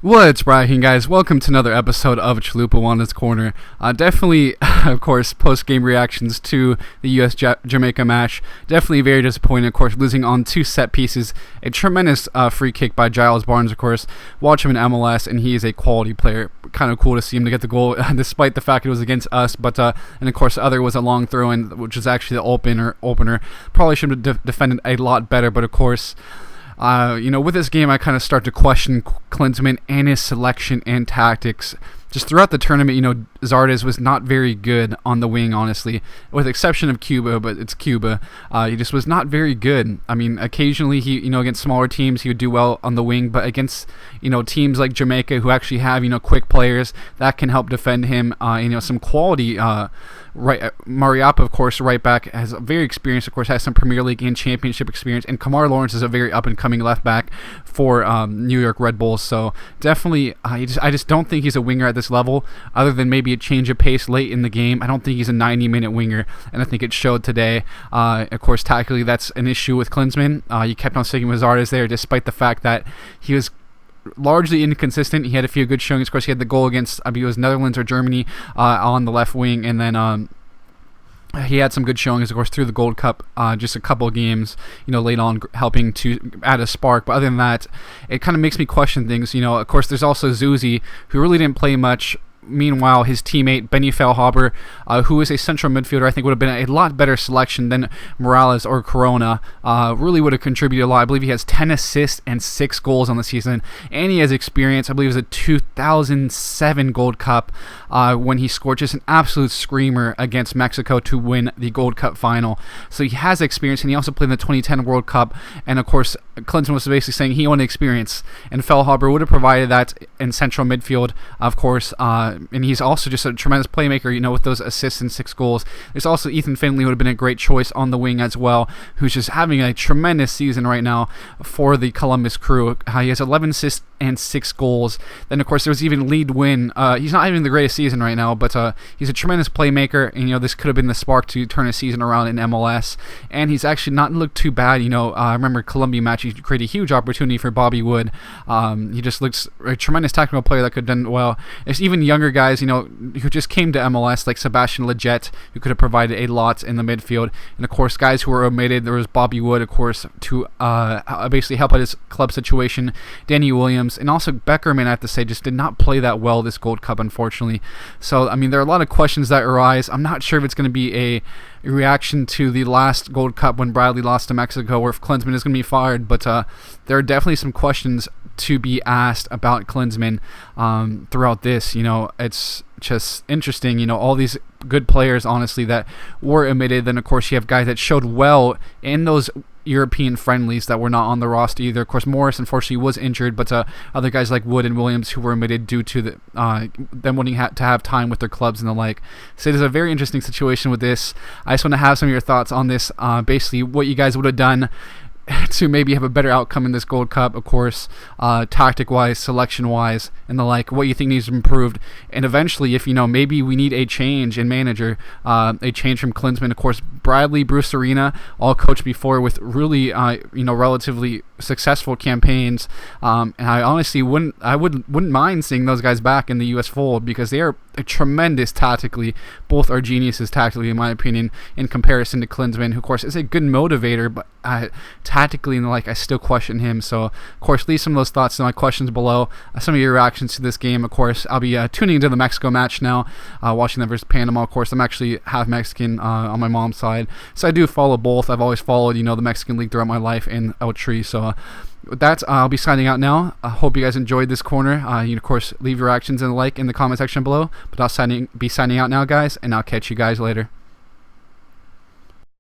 What's bragging, guys? Welcome to another episode of Chalupa Wana's Corner. Definitely, of course, post-game reactions to the US-Jamaica match. Definitely very disappointing, of course, losing on two set pieces. A tremendous free kick by Giles Barnes, of course. Watch him in MLS, and he is a quality player. Kind of cool to see him to get the goal, despite the fact it was against us. But and of course, the other was a long throw-in, which was actually the opener. Probably should have defended a lot better, but of course. With this game, I kind of start to question Klinsmann and his selection and tactics. Just throughout the tournament, Zardes was not very good on the wing, honestly, with the exception of Cuba, but it's Cuba. He just was not very good. I mean, occasionally he, against smaller teams, he would do well on the wing, but against, teams like Jamaica who actually have, quick players that can help defend him, some quality, Mariappa, of course, right back, has very experienced, of course, has some Premier League and Championship experience, and Kamar Lawrence is a very up-and-coming left back for New York Red Bulls, so definitely, I just don't think he's a winger at this level, other than maybe a change of pace late in the game. I don't think he's a 90-minute winger, and I think it showed today. Of course, tactically, that's an issue with Klinsmann. He kept on sticking with Zardes there, despite the fact that he was largely inconsistent. He had a few good showings. Of course, he had the goal against, I believe it was Netherlands or Germany on the left wing, and then he had some good showings, of course, through the Gold Cup, just a couple of games, late on, helping to add a spark. But other than that, it kind of makes me question things. Of course, there's also Zuzi, who really didn't play much. Meanwhile, his teammate, Benny Feilhaber, who is a central midfielder, I think would have been a lot better selection than Morales or Corona, really would have contributed a lot. I believe he has 10 assists and 6 goals on the season, and he has experience. I believe it was a 2007 Gold Cup when he scored just an absolute screamer against Mexico to win the Gold Cup final. So he has experience, and he also played in the 2010 World Cup, and of course, Clinton was basically saying he wanted experience, and Feilhaber would have provided that in central midfield, of course, and he's also just a tremendous playmaker, with those assists and 6 goals. There's also Ethan Finlay, would have been a great choice on the wing as well, who's just having a tremendous season right now for the Columbus Crew. He has 11 assists and 6 goals. Then, of course, there was even Lead Win. He's not having the greatest season right now, but he's a tremendous playmaker, and, this could have been the spark to turn his season around in MLS. And he's actually not looked too bad. I remember Colombia match, he created a huge opportunity for Bobby Wood. He just looks a tremendous tactical player that could have done well. There's even younger guys, who just came to MLS, like Sebastian Lletget, who could have provided a lot in the midfield. And, of course, guys who were omitted, there was Bobby Wood, of course, to basically help out his club situation. Danny Williams, and also Beckerman, I have to say, just did not play that well this Gold Cup, unfortunately. So, I mean, there are a lot of questions that arise. I'm not sure if it's going to be a reaction to the last Gold Cup when Bradley lost to Mexico, or if Klinsmann is going to be fired, but there are definitely some questions to be asked about Klinsmann throughout this. It's just interesting, all these good players, honestly, that were omitted. Then, of course, you have guys that showed well in those European friendlies that were not on the roster either. Of course, Morris, unfortunately, was injured, but other guys like Wood and Williams who were omitted due to them wanting to have time with their clubs and the like. So there's a very interesting situation with this. I just want to have some of your thoughts on this, basically what you guys would have done to maybe have a better outcome in this Gold Cup, of course, tactic-wise, selection-wise, and the like, what you think needs to be improved, and eventually, if, maybe we need a change in manager, a change from Klinsmann. Of course, Bradley, Bruce Arena, all coached before with really, relatively successful campaigns, and I honestly wouldn't mind seeing those guys back in the U.S. fold, because they are tremendous tactically. Both are geniuses tactically, in my opinion, in comparison to Klinsmann, who, of course, is a good motivator, but tactically and the like, I still question him. So, of course, leave some of those thoughts in my questions below. Some of your reactions to this game. Of course, I'll be tuning into the Mexico match now, watching them versus Panama. Of course, I'm actually half Mexican on my mom's side, so I do follow both. I've always followed, the Mexican League throughout my life and El Tri. So, with that, I'll be signing out now. I hope you guys enjoyed this corner. Of course, leave your reactions and the like in the comment section below. But I'll be signing out now, guys, and I'll catch you guys later.